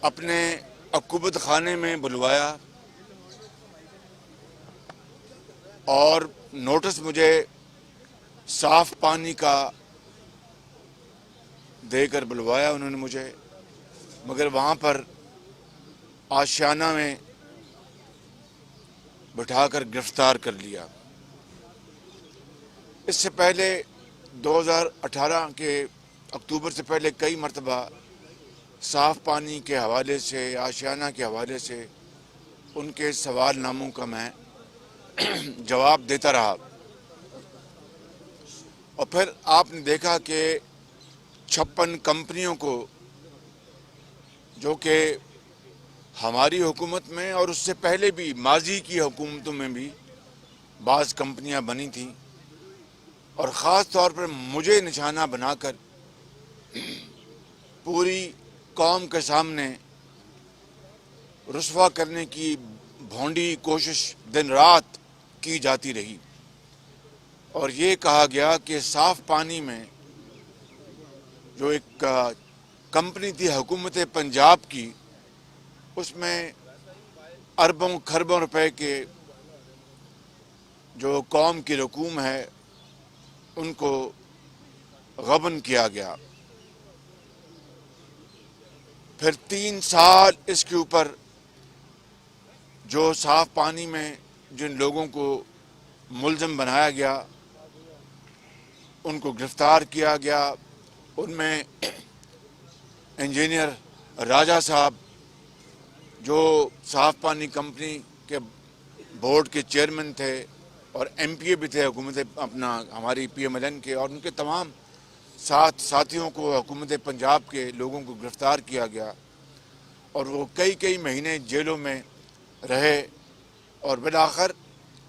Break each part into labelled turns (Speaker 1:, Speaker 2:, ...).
Speaker 1: اپنے عقوبت خانے میں بلوایا اور نوٹس مجھے صاف پانی کا دے کر بلوایا انہوں نے مجھے، مگر وہاں پر آشیانہ میں بٹھا کر گرفتار کر لیا۔ اس سے پہلے 2018 کے اکتوبر سے پہلے کئی مرتبہ صاف پانی کے حوالے سے، آشیانہ کے حوالے سے ان کے سوال ناموں کا میں جواب دیتا رہا، اور پھر آپ نے دیکھا کہ 56 کمپنیوں کو، جو کہ ہماری حکومت میں اور اس سے پہلے بھی ماضی کی حکومتوں میں بھی بعض کمپنیاں بنی تھیں، اور خاص طور پر مجھے نشانہ بنا کر پوری قوم کے سامنے رسوا کرنے کی بھونڈی کوشش دن رات کی جاتی رہی، اور یہ کہا گیا کہ صاف پانی میں جو ایک کمپنی تھی حکومت پنجاب کی، اس میں اربوں کھربوں روپے کے جو قوم کی رقوم ہے ان کو غبن کیا گیا۔ پھر 3 سال اس کے اوپر جو صاف پانی میں جن لوگوں کو ملزم بنایا گیا ان کو گرفتار کیا گیا، ان میں انجینئر راجہ صاحب جو صاف پانی کمپنی کے بورڈ کے چیئرمین تھے اور ایم پی اے بھی تھے حکومت ہماری پی ایم ایل این کے، اور ان کے تمام ساتھیوں کو حکومت پنجاب کے لوگوں کو گرفتار کیا گیا، اور وہ کئی مہینے جیلوں میں رہے، اور بالآخر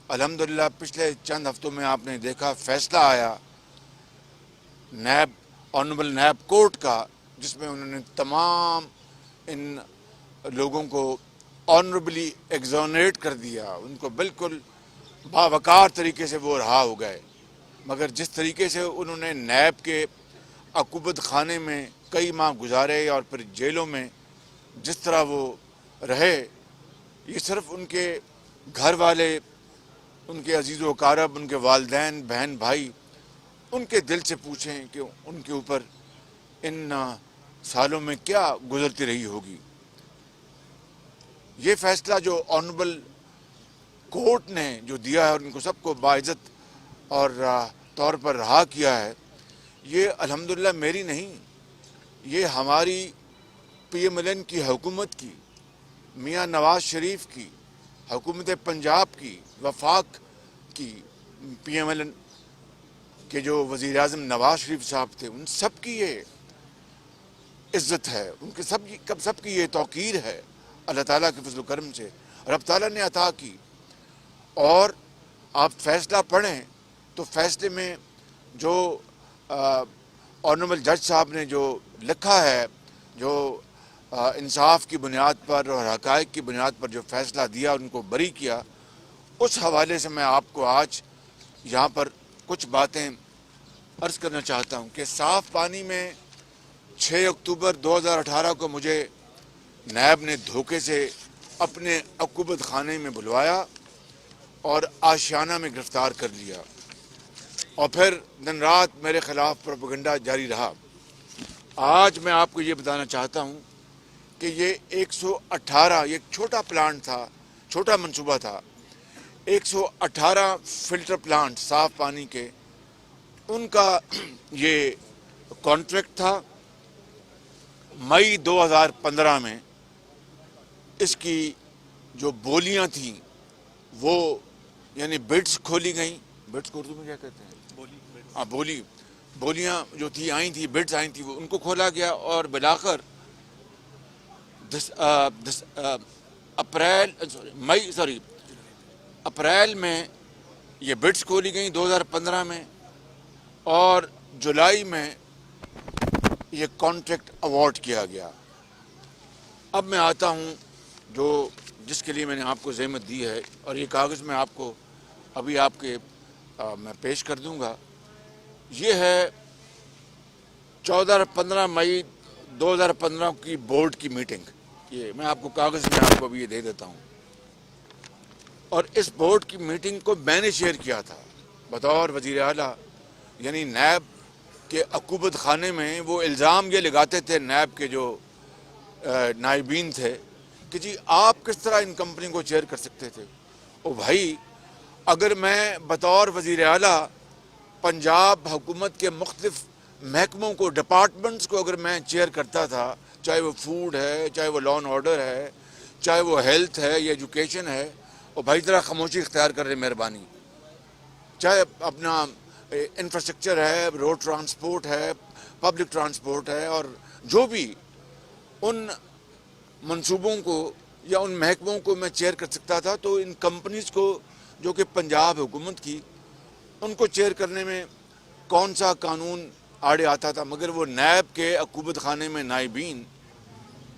Speaker 1: الحمدللہ پچھلے چند ہفتوں میں آپ نے دیکھا فیصلہ آیا آنریبل نیب کورٹ کا، جس میں انہوں نے تمام ان لوگوں کو آنریبلی ایگزونریٹ کر دیا، ان کو بالکل باوقار طریقے سے وہ رہا ہو گئے۔ مگر جس طریقے سے انہوں نے نیب کے عقوبت خانے میں کئی ماہ گزارے اور پھر جیلوں میں جس طرح وہ رہے، یہ صرف ان کے گھر والے، ان کے عزیز و اقارب، ان کے والدین، بہن بھائی، ان کے دل سے پوچھیں کہ ان کے اوپر ان سالوں میں کیا گزرتی رہی ہوگی۔ یہ فیصلہ جو آنریبل کورٹ نے جو دیا ہے اور ان کو سب کو باعزت اور طور پر رہا کیا ہے، یہ الحمدللہ میری نہیں، یہ ہماری پی ایم ایل این کی حکومت کی، میاں نواز شریف کی، حکومت پنجاب کی، وفاق کی، پی ایم ایل این کے جو وزیر اعظم نواز شریف صاحب تھے، ان سب کی یہ عزت ہے، ان کے سب کی یہ توقیر ہے اللہ تعالیٰ کے فضل و کرم سے، رب تعالیٰ نے عطا کی۔ اور آپ فیصلہ پڑھیں تو فیصلے میں جو آنریبل جج صاحب نے جو لکھا ہے، جو انصاف کی بنیاد پر اور حقائق کی بنیاد پر جو فیصلہ دیا، ان کو بری کیا، اس حوالے سے میں آپ کو آج یہاں پر کچھ باتیں عرض کرنا چاہتا ہوں کہ صاف پانی میں 6 اکتوبر 2018 کو مجھے نیب نے دھوکے سے اپنے عقوبت خانے میں بلوایا اور آشیانہ میں گرفتار کر لیا، اور پھر دن رات میرے خلاف پروپیگنڈا جاری رہا۔ آج میں آپ کو یہ بتانا چاہتا ہوں کہ یہ 118 یہ ایک چھوٹا پلانٹ تھا، چھوٹا منصوبہ تھا، 118 فلٹر پلانٹ صاف پانی کے، ان کا یہ کانٹریکٹ تھا۔ مئی 2015 میں اس کی جو بولیاں تھیں وہ یعنی بڈس کھولی گئیں، بڈس کو اردو میں کیا کہتے ہیں؟ بولیاں جو تھی آئی تھیں، بڈس آئی تھیں، وہ ان کو کھولا گیا، اور بالآخر اپریل میں یہ بڈس کھولی گئیں 2015 میں، اور جولائی میں یہ کانٹریکٹ ایوارڈ کیا گیا۔ اب میں آتا ہوں جس کے لیے میں نے آپ کو زحمت دی ہے، اور یہ کاغذ میں آپ کو ابھی میں پیش کر دوں گا۔ یہ ہے 14-15 مئی 2015 کی بورڈ کی میٹنگ۔ یہ میں آپ کو کاغذ میں آپ کو ابھی یہ دے دیتا ہوں. اور اس بورڈ کی میٹنگ کو میں نے چیئر کیا تھا بطور وزیر اعلیٰ. یعنی نیب کے عقوبت خانے میں وہ الزام یہ لگاتے تھے نیب کے جو نائبین تھے کہ جی آپ کس طرح ان کمپنی کو چیئر کر سکتے تھے. او بھائی، اگر میں بطور وزیر اعلیٰ پنجاب حکومت کے مختلف محکموں کو، ڈپارٹمنٹس کو اگر میں چیئر کرتا تھا، چاہے وہ فوڈ ہے، چاہے وہ لا اینڈ آرڈر ہے، چاہے وہ ہیلتھ ہے یا ایجوکیشن ہے، اور بھائی ذرا خاموشی اختیار کر رہے مہربانی. چاہے اپنا انفراسٹرکچر ہے، روڈ ٹرانسپورٹ ہے، پبلک ٹرانسپورٹ ہے، اور جو بھی ان منصوبوں کو یا ان محکموں کو میں چیئر کر سکتا تھا، تو ان کمپنیز کو جو کہ پنجاب حکومت کی، ان کو چیئر کرنے میں کون سا قانون آڑے آتا تھا. مگر وہ نیب کے عقوبت خانے میں نائبین،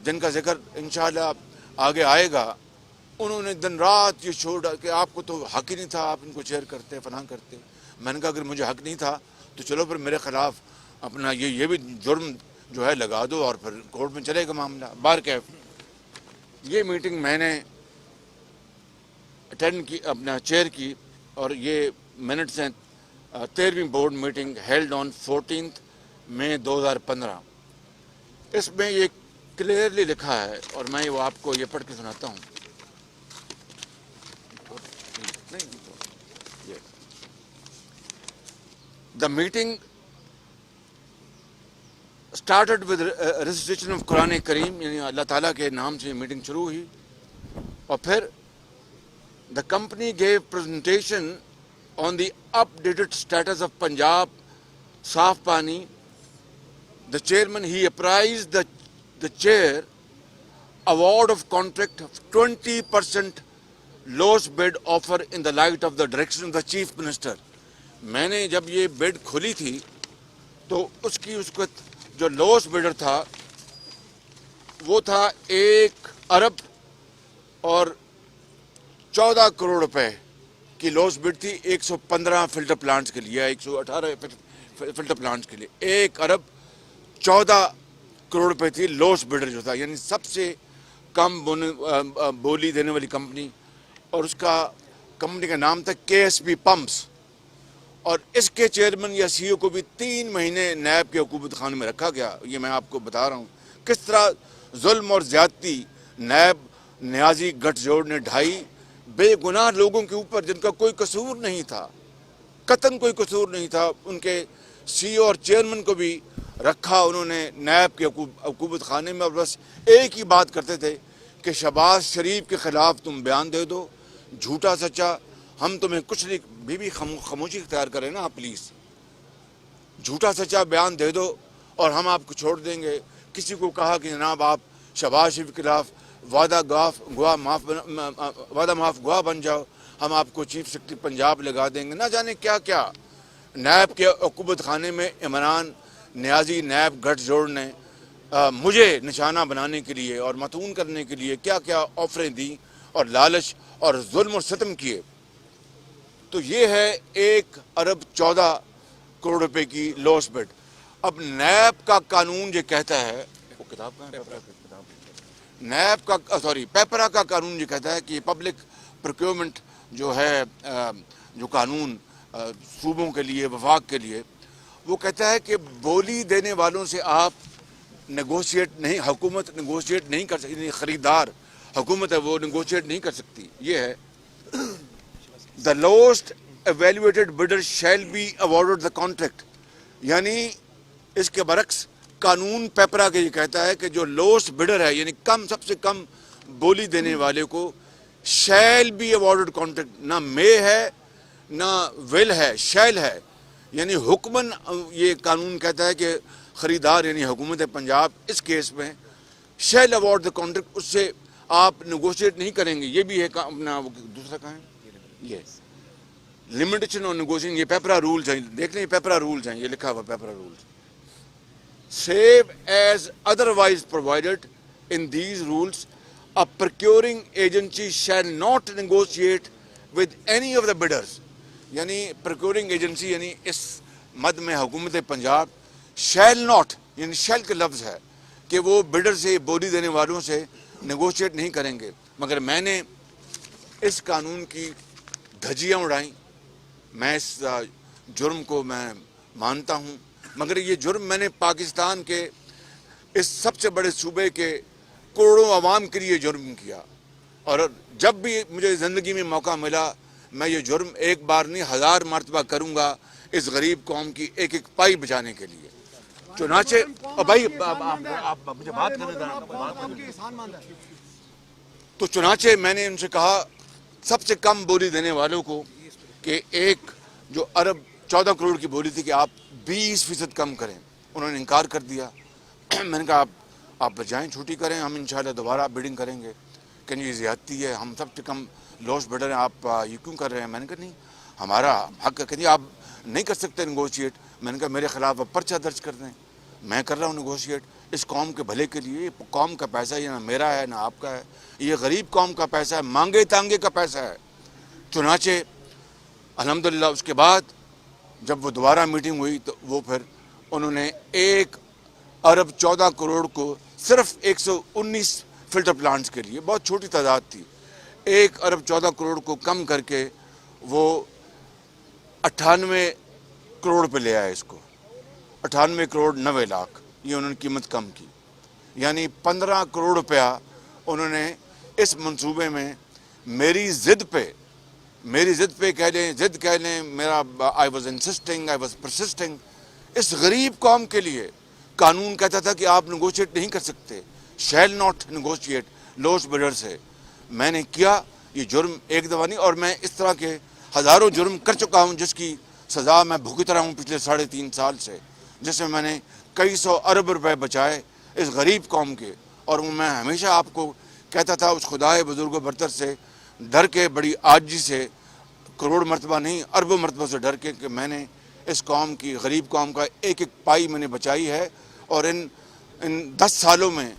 Speaker 1: جن کا ذکر انشاءاللہ آگے آئے گا، انہوں نے دن رات یہ چھوڑ کہ آپ کو تو حق ہی نہیں تھا، آپ ان کو چیئر کرتے فلاں کرتے. میں نے کہا اگر مجھے حق نہیں تھا تو چلو پھر میرے خلاف اپنا یہ بھی جرم جو ہے لگا دو اور پھر کورٹ میں چلے گا معاملہ. بہرکیف یہ میٹنگ میں نے اٹینڈ کی، اپنا چیئر کی، اور یہ منٹس ہیں 13ویں بورڈ میٹنگ ہیلڈ آن 14 مئی 2015. اس میں یہ کلیئرلی لکھا ہے، اور میں وہ آپ کو یہ پڑھ کے سناتا ہوں. The meeting started with recitation of قرآن کریم، یعنی اللہ تعالیٰ کے نام سے میٹنگ شروع ہوئی. اور پھر the company gave presentation on the updated status of Punjab Saaf Pani. The chairman, he apprised the chair award of contract of 20% lowest bid offer in the light of the direction of the chief minister. میں نے جب یہ بڈ کھلی تھی تو اس وقت جو lost بڈر تھا وہ تھا 1 ارب اور 14 کروڑ روپے کی لوسٹ بڈ تھی 115 فلٹر پلانٹس کے لیے، 118 فلٹر پلانٹس کے لیے. 1 ارب 14 کروڑ روپے تھی لوسٹ بڈر جو تھا، یعنی سب سے کم بولی دینے والی کمپنی. اور اس کا کمپنی کا نام تھا KSP پمپس. اور اس کے چیئرمین یا سی او کو بھی 3 مہینے نیب کے عقوبت خانے میں رکھا گیا. یہ میں آپ کو بتا رہا ہوں کس طرح ظلم اور زیادتی نیب نیازی گٹھ جوڑ نے ڈھائی بے گناہ لوگوں کے اوپر، جن کا کوئی قصور نہیں تھا، قطعاً کوئی قصور نہیں تھا. ان کے سی او اور چیئرمین کو بھی رکھا انہوں نے نیب کے عقوبت خانے میں، اور بس ایک ہی بات کرتے تھے کہ شہباز شریف کے خلاف تم بیان دے دو، جھوٹا سچا ہم تمہیں کچھ نہیں. بھی خاموشی اختیار کریں نا آپ پلیز. جھوٹا سچا بیان دے دو اور ہم آپ کو چھوڑ دیں گے. کسی کو کہا کہ جناب آپ شہباز شریف کے خلاف وعدہ معاف گواہ بن جاؤ، ہم آپ کو چیف سیکرٹری پنجاب لگا دیں گے. نہ جانے کیا کیا نیب کے عقوبت خانے میں عمران نیازی نیب گٹھ جوڑ نے مجھے نشانہ بنانے کے لیے اور متون کرنے کے لیے کیا کیا آفریں دیں اور لالچ اور ظلم اور ستم کیے. تو یہ ہے 1 ارب 14 کروڑ روپے کی لوس بڈ. اب نیب کا قانون یہ کہتا ہے، وہ کتاب کہاں ہے؟ نیب کا پیپرا کا قانون یہ کہتا ہے کہ پبلک پروکیورمنٹ جو ہے، جو قانون صوبوں کے لیے، وفاق کے لیے، وہ کہتا ہے کہ بولی دینے والوں سے آپ نیگوشیٹ نہیں، حکومت نیگوشیٹ نہیں کر سکتی. خریدار حکومت ہے وہ نیگوشیٹ نہیں کر سکتی. یہ ہے the lowest evaluated bidder shall be awarded the contract. یعنی اس کے برعکس قانون پیپرا کے یہ کہتا ہے کہ جو lowest bidder ہے، یعنی سب سے کم بولی دینے والے کو shall be awarded contract. نہ may ہے نہ will ہے، shall ہے. یعنی حکمن یہ قانون کہتا ہے کہ خریدار یعنی حکومت پنجاب اس کیس میں shall award the contract. اس سے آپ نیگوشیٹ نہیں کریں گے. یہ بھی ہے اپنا دوسرا کہاں ہے، یہ لمیٹیشن اور نیگوشیشن. یہ پیپرا رولز ہیں، دیکھ لیں یہ پیپرا رولز ہیں، یہ لکھا ہوا PPRA rules. Save as otherwise provided in these rules a procuring agency shall not negotiate with any of the bidders. یعنی procuring agency یعنی اس مد میں حکومت پنجاب shall not، یعنی shall کا لفظ ہے کہ وہ بڈر سے، بولی دینے والوں سے نیگوشیٹ نہیں کریں گے، مگر میں نے اس قانون کی دھجیاں اڑائیں. میں اس جرم کو میں مانتا ہوں، مگر یہ جرم میں نے پاکستان کے اس سب سے بڑے صوبے کے کروڑوں عوام کے لیے جرم کیا. اور جب بھی مجھے زندگی میں موقع ملا میں یہ جرم ایک بار نہیں 1000 مرتبہ کروں گا اس غریب قوم کی ایک ایک پائی بچانے کے لیے. چنانچہ بھائی آپ مجھے بات کرنے دیں. تو چنانچہ میں نے ان سے کہا سب سے کم بولی دینے والوں کو کہ ایک جو ارب 14 کروڑ کی بولی تھی کہ آپ 20% کم کریں. انہوں نے انکار کر دیا. میں نے کہا آپ بجائیں چھوٹی کریں، ہم انشاءاللہ دوبارہ بیڈنگ کریں گے. کہ یہ زیادتی ہے، ہم سب سے کم لوس بیڈر ہیں، آپ یہ کیوں کر رہے ہیں؟ میں نے کہا نہیں ہمارا حق ہے. کہ آپ نہیں کر سکتے نیگوشیٹ. میں نے کہا میرے خلاف اب پرچہ درج کر دیں، میں کر رہا ہوں نیگوشیٹ اس قوم کے بھلے کے لیے. یہ قوم کا پیسہ یہ نہ میرا ہے نہ آپ کا ہے، یہ غریب قوم کا پیسہ ہے، مانگے تانگے کا پیسہ ہے. چنانچہ الحمدللہ اس کے بعد جب وہ دوبارہ میٹنگ ہوئی تو وہ پھر انہوں نے 1 ارب 14 کروڑ کو صرف 119 فلٹر پلانٹس کے لیے، بہت چھوٹی تعداد تھی، 1 ارب 14 کروڑ کو کم کر کے وہ 98 کروڑ پہ لے آئے. اس کو 98 کروڑ 90 لاکھ یہ انہوں نے قیمت کم کی. یعنی 15 کروڑ روپیہ انہوں نے اس منصوبے میں میری ضد پہ کہہ لیں میرا I was انسسٹنگ، I was persisting. اس غریب قوم کے لیے قانون کہتا تھا کہ آپ نیگوشیٹ نہیں کر سکتے، شیل ناٹ نیگوشیٹ لوس بیڈر سے. میں نے کیا یہ جرم ایک دفعہ نہیں، اور میں اس طرح کے ہزاروں جرم کر چکا ہوں جس کی سزا میں بھگت رہا ہوں پچھلے 3.5 سال سے، جس میں نے کئی 100 ارب روپے بچائے اس غریب قوم کے. اور میں ہمیشہ آپ کو کہتا تھا اس خدائے بزرگ و برتر سے ڈر کے، بڑی عاجزی سے، کروڑ مرتبہ نہیں اربوں مرتبہ سے ڈر کے، کہ میں نے اس قوم کی غریب قوم کا ایک ایک پائی میں نے بچائی ہے. اور ان 10 سالوں میں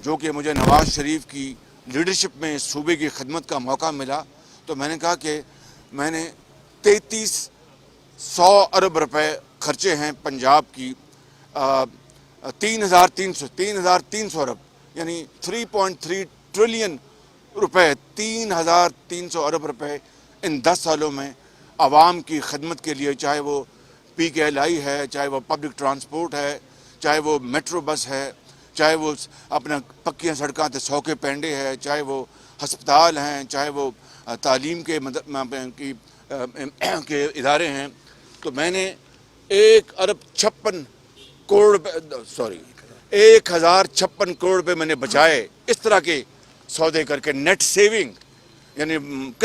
Speaker 1: جو کہ مجھے نواز شریف کی لیڈرشپ میں اس صوبے کی خدمت کا موقع ملا تو میں نے کہا کہ میں نے 3300 ارب روپے خرچے ہیں پنجاب کی 3,300 ارب یعنی 3.3 ٹریلین روپے 3,300 ارب روپے ان 10 سالوں میں عوام کی خدمت کے لیے، چاہے وہ PKLI ہے، چاہے وہ پبلک ٹرانسپورٹ ہے، چاہے وہ میٹرو بس ہے، چاہے وہ اپنا پکیاں سڑکاں تے 100 کے پینڈے ہے، چاہے وہ ہسپتال ہیں، چاہے وہ تعلیم کے ادارے ہیں. تو میں نے 1 ارب 56 کروڑ روپے 1,056 کروڑ روپے میں نے بچائے اس طرح کے سودے کر کے. نیٹ سیونگ یعنی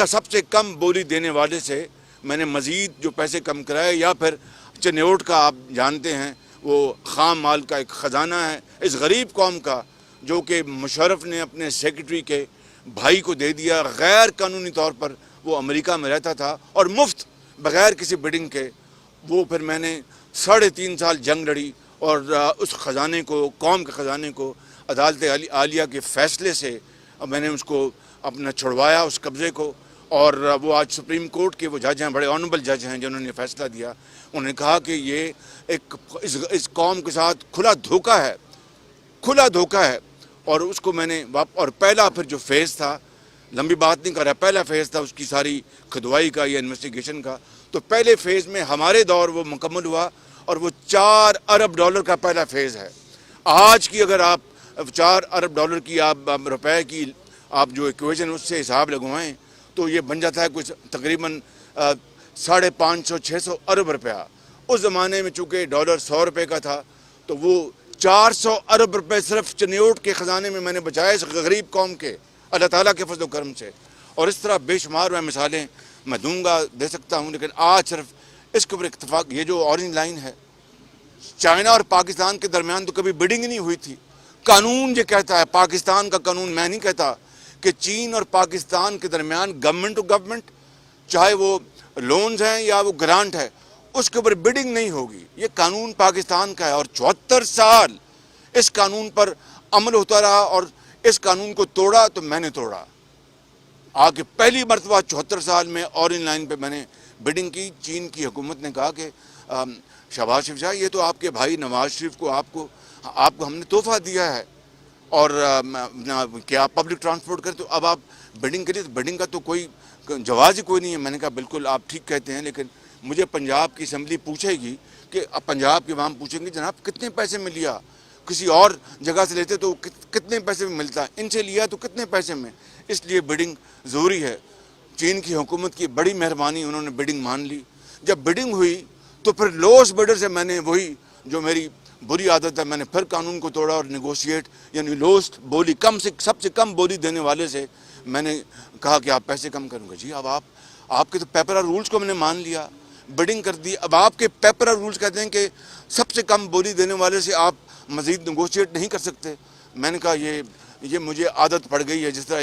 Speaker 1: سب سے کم بولی دینے والے سے میں نے مزید جو پیسے کم کرائے. یا پھر چنیوٹ کا آپ جانتے ہیں وہ خام مال کا ایک خزانہ ہے اس غریب قوم کا، جو کہ مشرف نے اپنے سیکرٹری کے بھائی کو دے دیا. غیر قانونی طور پر وہ امریکہ میں رہتا تھا اور مفت بغیر کسی بڈنگ کے. وہ پھر میں نے 3.5 سال جنگ لڑی اور اس خزانے کو، قوم کے خزانے کو عدالت عالیہ کے فیصلے سے میں نے اس کو اپنا چھڑوایا اس قبضے کو. اور وہ آج سپریم کورٹ کے وہ جج ہیں، بڑے آنریبل جج ہیں جنہوں نے فیصلہ دیا. انہوں نے کہا کہ یہ اس قوم کے ساتھ کھلا دھوکہ ہے. اور اس کو میں نے اور پہلا پھر جو فیز تھا، لمبی بات نہیں کر رہا، پہلا فیز تھا اس کی ساری کھدوائی کا یا انویسٹیگیشن کا. تو پہلے فیز میں ہمارے دور وہ مکمل ہوا اور وہ 4 ارب ڈالر کا پہلا فیز ہے. آج کی اگر آپ 4 ارب ڈالر کی آپ روپے کی آپ جو ایکویشن اس سے حساب لگوائیں تو یہ بن جاتا ہے کچھ تقریباً 550-600 ارب روپیہ. اس زمانے میں چونکہ ڈالر 100 روپے کا تھا تو وہ 400 ارب روپے صرف چنیوٹ کے خزانے میں میں نے بچائے اس غریب قوم کے، اللہ تعالیٰ کے فضل و کرم سے. اور اس طرح بے شمار میں مثالیں میں دے سکتا ہوں، لیکن آج صرف اس کے اوپر اتفاق. یہ جو اورنج لائن ہے، چائنا اور پاکستان کے درمیان تو کبھی بڈنگ نہیں ہوئی تھی. قانون یہ کہتا ہے، پاکستان کا قانون، میں نہیں کہتا، کہ چین اور پاکستان کے درمیان گورنمنٹ ٹو گورنمنٹ چاہے وہ لونز ہیں یا وہ گرانٹ ہے اس کے اوپر بڈنگ نہیں ہوگی. یہ قانون پاکستان کا ہے اور 74 سال اس قانون پر عمل ہوتا رہا اور اس قانون کو توڑا تو میں نے توڑا. آگے پہلی مرتبہ 74 سال میں اورنج لائن پہ میں نے بڈنگ کی. چین کی حکومت نے کہا کہ شہباز شریف صاحب یہ تو آپ کے بھائی نواز شریف کو آپ کو ہم نے تحفہ دیا ہے اور کیا آپ پبلک ٹرانسپورٹ کریں تو اب آپ بڈنگ کریے، تو بڈنگ کا تو کوئی جواز ہی کوئی نہیں ہے۔ میں نے کہا بالکل آپ ٹھیک کہتے ہیں، لیکن مجھے پنجاب کی اسمبلی پوچھے گی کہ اب پنجاب کے عوام پوچھیں گے جناب کتنے پیسے میں لیا، کسی اور جگہ سے لیتے تو کتنے پیسے میں ملتا، ان سے لیا تو کتنے پیسے میں۔ اس لیے بڈنگ ضروری ہے۔ چین کی حکومت کی بڑی مہربانی، انہوں نے بڈنگ مان لی۔ جب بڈنگ ہوئی تو پھر لوسٹ بڈر سے میں نے وہی جو میری بری عادت ہے، میں نے پھر قانون کو توڑا اور نیگوشیٹ، یعنی لوسٹ بولی سب سے کم بولی دینے والے سے میں نے کہا کہ آپ پیسے کم کروں گے۔ جی اب آپ کے تو پیپر اور رولز کو میں نے مان لیا، بڈنگ کر دی، اب آپ کے پیپر اور رولز کہتے ہیں کہ سب سے کم بولی دینے والے سے آپ مزید نیگوشیٹ نہیں کر سکتے۔ میں نے کہا یہ مجھے عادت پڑ گئی ہے، جس طرح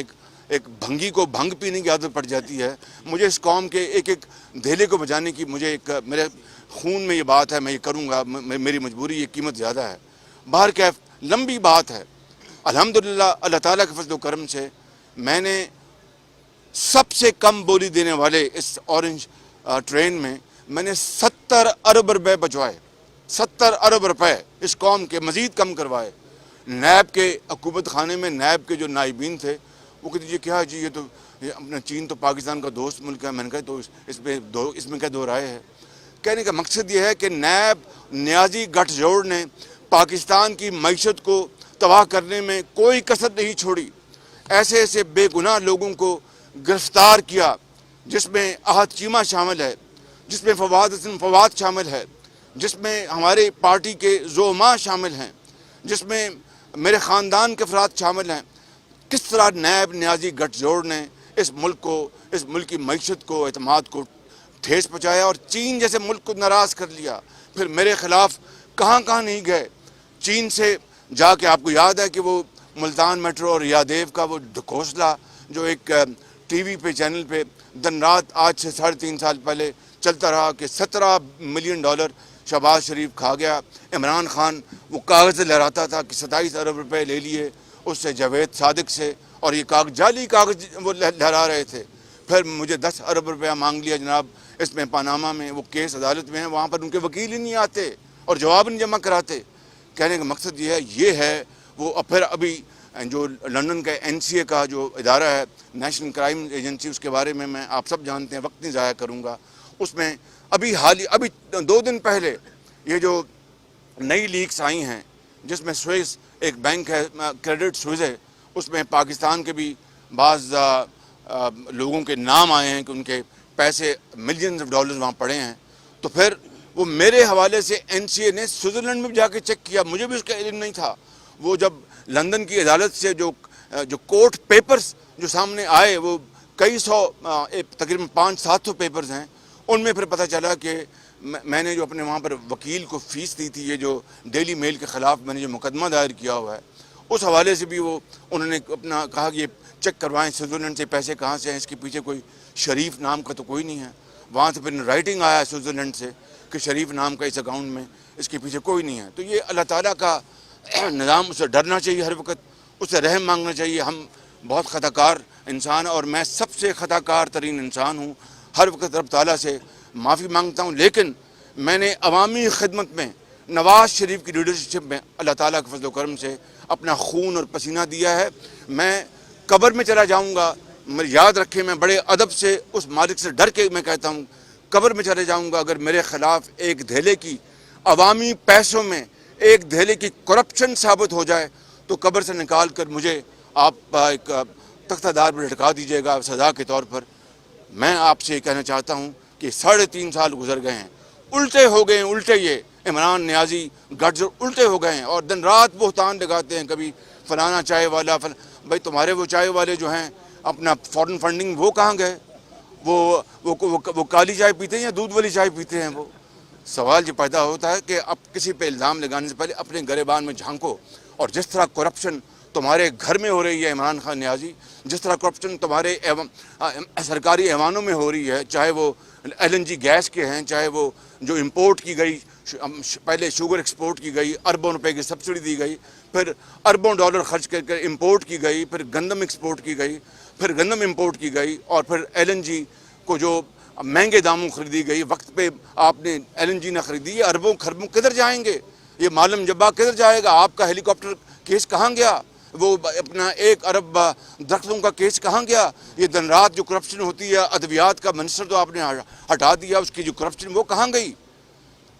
Speaker 1: ایک بھنگی کو بھنگ پینے کی عادت پڑ جاتی ہے، مجھے اس قوم کے ایک دھیلے کو بجانے کی میرے خون میں یہ بات ہے، میں یہ کروں گا، میری مجبوری، یہ قیمت زیادہ ہے۔ باہر کیف لمبی بات ہے، الحمدللہ اللہ تعالیٰ کے فضل و کرم سے میں نے سب سے کم بولی دینے والے اس اورنج ٹرین میں نے 70 ارب روپے بچوائے، 70 ارب روپے اس قوم کے مزید کم کروائے۔ نیب کے حکومت خانے میں نیب کے جو نائبین تھے وہ کہتے جی کیا جی، یہ تو اپنا چین تو پاکستان کا دوست ملک ہے۔ میں نے کہا تو اس میں کیا دو رائے ہے؟ کہنے کا مقصد یہ ہے کہ نیب نیازی گٹھ جوڑ نے پاکستان کی معیشت کو تباہ کرنے میں کوئی کسر نہیں چھوڑی، ایسے ایسے بے گناہ لوگوں کو گرفتار کیا، جس میں احد چیمہ شامل ہے، جس میں فواد حسن فواد شامل ہے، جس میں ہمارے پارٹی کے زعماء شامل ہیں، جس میں میرے خاندان کے افراد شامل ہیں۔ کس طرح نیب نیازی گٹھ جوڑ نے اس ملک کو، اس ملک کی معیشت کو، اعتماد کو ٹھیس پہنچایا اور چین جیسے ملک کو ناراض کر لیا۔ پھر میرے خلاف کہاں کہاں نہیں گئے، چین سے جا کے آپ کو یاد ہے کہ وہ ملتان میٹرو اور یادیو کا وہ ڈھکوسلا جو ایک ٹی وی پہ چینل پہ دن رات آج سے 3.5 سال پہلے چلتا رہا کہ $17 ملین شہباز شریف کھا گیا۔ عمران خان وہ کاغذ لہراتا تھا کہ 27 ارب روپے لے لیے اس سے، جاوید صادق سے، اور یہ جعلی کاغذ وہ لہرا رہے تھے۔ پھر مجھے 10 ارب روپیہ مانگ لیا جناب، اس میں پاناما میں وہ کیس عدالت میں ہیں، وہاں پر ان کے وکیل ہی نہیں آتے اور جواب نہیں جمع کراتے۔ کہنے کا مقصد یہ ہے وہ پھر ابھی جو لندن کا NCA کا جو ادارہ ہے، نیشنل کرائم ایجنسی، اس کے بارے میں آپ سب جانتے ہیں، وقت نہیں ضائع کروں گا۔ اس میں ابھی 2 دن پہلے یہ جو نئی لیکس آئی ہیں، جس میں سوئس ایک بینک ہے کریڈٹ سوئس ہے، اس میں پاکستان کے بھی بعض لوگوں کے نام آئے ہیں کہ ان کے پیسے ملینز آف ڈالرز وہاں پڑے ہیں۔ تو پھر وہ میرے حوالے سے NCA نے سوئٹزرلینڈ میں بھی جا کے چیک کیا، مجھے بھی اس کا علم نہیں تھا۔ وہ جب لندن کی عدالت سے جو کورٹ پیپرز جو سامنے آئے، وہ کئی سو، تقریباً 500-700 پیپرز ہیں، ان میں پھر پتہ چلا کہ میں نے جو اپنے وہاں پر وکیل کو فیس دی تھی، یہ جو ڈیلی میل کے خلاف میں نے جو مقدمہ دائر کیا ہوا ہے، اس حوالے سے بھی انہوں نے اپنا کہا کہ یہ چیک کروائیں سوئٹزرلینڈ سے پیسے کہاں سے ہیں، اس کے پیچھے کوئی شریف نام کا تو کوئی نہیں ہے۔ وہاں سے پھر رائٹنگ آیا سوئٹزرلینڈ سے کہ شریف نام کا اس اکاؤنٹ میں، اس کے پیچھے کوئی نہیں ہے۔ تو یہ اللہ تعالیٰ کا نظام، اسے ڈرنا چاہیے ہر وقت، اسے رحم مانگنا چاہیے۔ ہم بہت خطا کار انسان ہیں اور میں سب سے خطا کار ترین انسان ہوں، ہر وقت رب تعالیٰ سے معافی مانگتا ہوں، لیکن میں نے عوامی خدمت میں نواز شریف کی لیڈرشپ میں اللہ تعالیٰ کے فضل و کرم سے اپنا خون اور پسینہ دیا ہے۔ میں قبر میں چلا جاؤں گا، یاد رکھیں میں بڑے ادب سے اس مالک سے ڈر کے میں کہتا ہوں، قبر میں چلے جاؤں گا اگر میرے خلاف ایک دھیلے کی عوامی پیسوں میں ایک دھیلے کی کرپشن ثابت ہو جائے تو قبر سے نکال کر مجھے آپ ایک تختہ دار پر لٹکا دیجیے گا سزا کے طور پر۔ میں آپ سے یہ کہنا چاہتا ہوں کہ 3.5 سال گزر گئے ہیں، الٹے ہو گئے ہیں، الٹے یہ عمران نیازی گٹھ جو الٹے ہو گئے ہیں اور دن رات بہتان لگاتے ہیں، کبھی فلانا چائے والا بھائی تمہارے وہ چائے والے جو ہیں اپنا فورن فنڈنگ وہ کہاں گئے؟ وہ کالی چائے پیتے ہیں یا دودھ والی چائے پیتے ہیں؟ وہ سوال یہ پیدا ہوتا ہے کہ اب کسی پہ الزام لگانے سے پہلے اپنے گریبان میں جھانکو، اور جس طرح کرپشن تمہارے گھر میں ہو رہی ہے عمران خان نیازی، جس طرح کرپشن تمہارے سرکاری ایوانوں میں ہو رہی ہے، چاہے وہ LNG گیس کے ہیں، چاہے وہ جو امپورٹ کی گئی، پہلے شوگر ایکسپورٹ کی گئی، اربوں روپے کی سبسڈی دی گئی، پھر اربوں ڈالر خرچ کر کے امپورٹ کی گئی، پھر گندم ایکسپورٹ کی گئی، پھر گندم امپورٹ کی گئی، اور پھر LNG کو جو مہنگے داموں خریدی گئی، وقت پہ آپ نے LNG نہ خریدی، یہ اربوں خربوں کدھر جائیں گے؟ یہ معلم جبا کدھر جائے گا؟ آپ کا ہیلی کاپٹر کیس کہاں گیا؟ وہ اپنا 1 ارب درختوں کا کیس کہاں گیا؟ یہ دن رات جو کرپشن ہوتی ہے، ادویات کا منسٹر تو آپ نے ہٹا دیا، اس کی جو کرپشن وہ کہاں گئی؟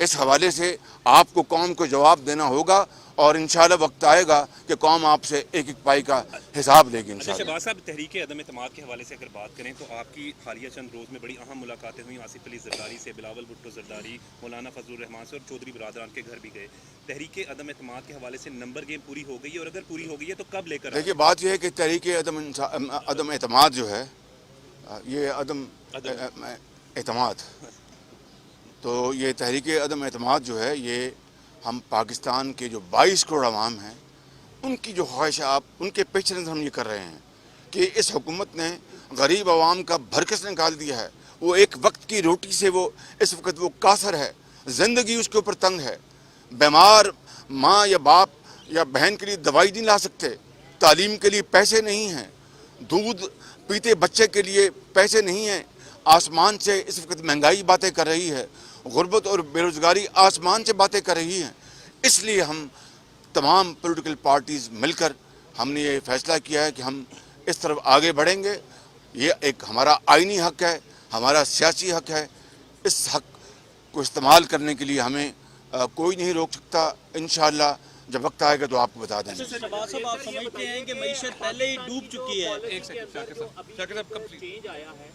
Speaker 1: اس حوالے سے آپ کو قوم کو جواب دینا ہوگا، اور انشاءاللہ وقت آئے گا کہ قوم آپ سے ایک ایک پائی کا حساب لے گی انشاءاللہ۔
Speaker 2: شہباز صاحب، تحریک عدم اعتماد کے حوالے سے اگر بات کریں تو آپ کی حالیہ چند روز میں بڑی اہم ملاقاتیں ہوئیں، آصف علی زرداری سے، بلاول بھٹو زرداری، مولانا فضل الرحمان سے، اور چودھری برادران کے گھر بھی گئے۔ تحریک عدم اعتماد کے حوالے سے نمبر گیم پوری ہو گئی ہے، اور اگر پوری ہو گئی ہے تو کب لے کر؟
Speaker 1: دیکھیے بات یہ ہے کہ تحریک عدم اعتماد جو ہے، یہ عدم اعتماد، تو یہ تحریک عدم اعتماد جو ہے، یہ ہم پاکستان کے جو 22 کروڑ عوام ہیں ان کی جو خواہشات، ان کے پیچھے نظر ہم یہ کر رہے ہیں کہ اس حکومت نے غریب عوام کا بھرکس نکال دیا ہے۔ وہ ایک وقت کی روٹی سے وہ اس وقت وہ قاصر ہے، زندگی اس کے اوپر تنگ ہے، بیمار ماں یا باپ یا بہن کے لیے دوائی نہیں لا سکتے، تعلیم کے لیے پیسے نہیں ہیں، دودھ پیتے بچے کے لیے پیسے نہیں ہیں، آسمان سے اس وقت مہنگائی باتیں کر رہی ہے، غربت اور بے روزگاری آسمان سے باتیں کر رہی ہیں۔ اس لیے ہم تمام پولیٹیکل پارٹیز مل کر ہم نے یہ فیصلہ کیا ہے کہ ہم اس طرف آگے بڑھیں گے۔ یہ ایک ہمارا آئینی حق ہے، ہمارا سیاسی حق ہے، اس حق کو استعمال کرنے کے لیے ہمیں کوئی نہیں روک سکتا۔ انشاءاللہ جب وقت آئے گا تو آپ کو بتا دیں گے۔
Speaker 3: شہباز صاحب، آپ سمجھتے ہیں کہ معیشت پہلے ہی ڈوب چکی ہے؟
Speaker 2: ایک سیکنڈ، شاکر صاحب کب چینج آیا ہے؟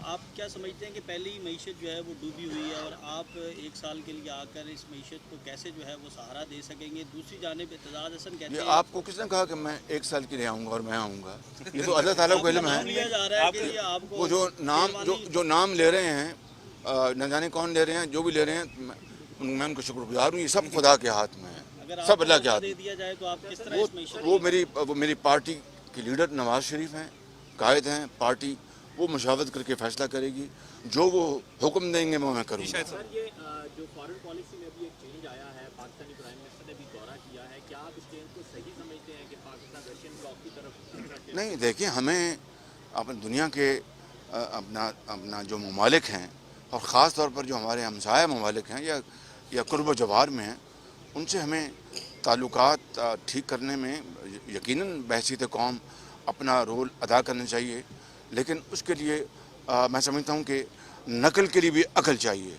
Speaker 3: آپ کیا سمجھتے ہیں کہ پہلی معیشت جو ہے وہ ڈوبی ہوئی ہے، اور آپ 1 سال کے لیے آ کر اس معیشت کو کیسے جو ہے وہ سہارا دے سکیں گے؟ دوسری جانب اعتزاز حسن کہتے
Speaker 1: یہ
Speaker 3: ہیں،
Speaker 1: آپ کو کس نے کہا کہ میں 1 سال کے لیے آؤں گا اور میں آؤں گا؟ یہ تو اللہ تعالیٰ کو علم
Speaker 3: نام
Speaker 1: ہے۔
Speaker 3: لیا جا رہا ہے کہ یہ آپ کو
Speaker 1: وہ جو نام لے رہے ہیں، نہ جانے کون لے رہے ہیں، جو بھی لے رہے ہیں، میں ان کو شکر گزار ہوں۔ یہ سب خدا کے ہاتھ میں ہے،
Speaker 3: اگر
Speaker 1: سب
Speaker 3: آپ
Speaker 1: اللہ
Speaker 3: کو
Speaker 1: کے ہاتھ
Speaker 3: دے
Speaker 1: میں۔
Speaker 3: دیا جائے تو آپ کس طرح اس معیشت
Speaker 1: وہ میری پارٹی کے لیڈر نواز شریف ہیں، قائد ہیں پارٹی، وہ مشاورت کر کے فیصلہ کرے گی، جو وہ حکم دیں گے وہ میں کروں گا۔
Speaker 2: سر، یہ جو فارن پالیسی میں بھی ایک چینج آیا ہے، پاکستانی پرائم منسٹر نے بھی دورہ کیا ہے، کیا آپ اس چینج کو صحیح سمجھتے ہیں کہ پاکستان رشین بلاک کی طرف؟
Speaker 1: نہیں، دیکھیں، ہمیں اپنی دنیا کے اپنا جو ممالک ہیں، اور خاص طور پر جو ہمارے ہمسایہ ممالک ہیں یا قرب و جوار میں ہیں، ان سے ہمیں تعلقات ٹھیک کرنے میں یقیناً بحیثیت قوم اپنا رول ادا کرنا چاہیے، لیکن اس کے لیے میں سمجھتا ہوں کہ نقل کے لیے بھی عقل چاہیے۔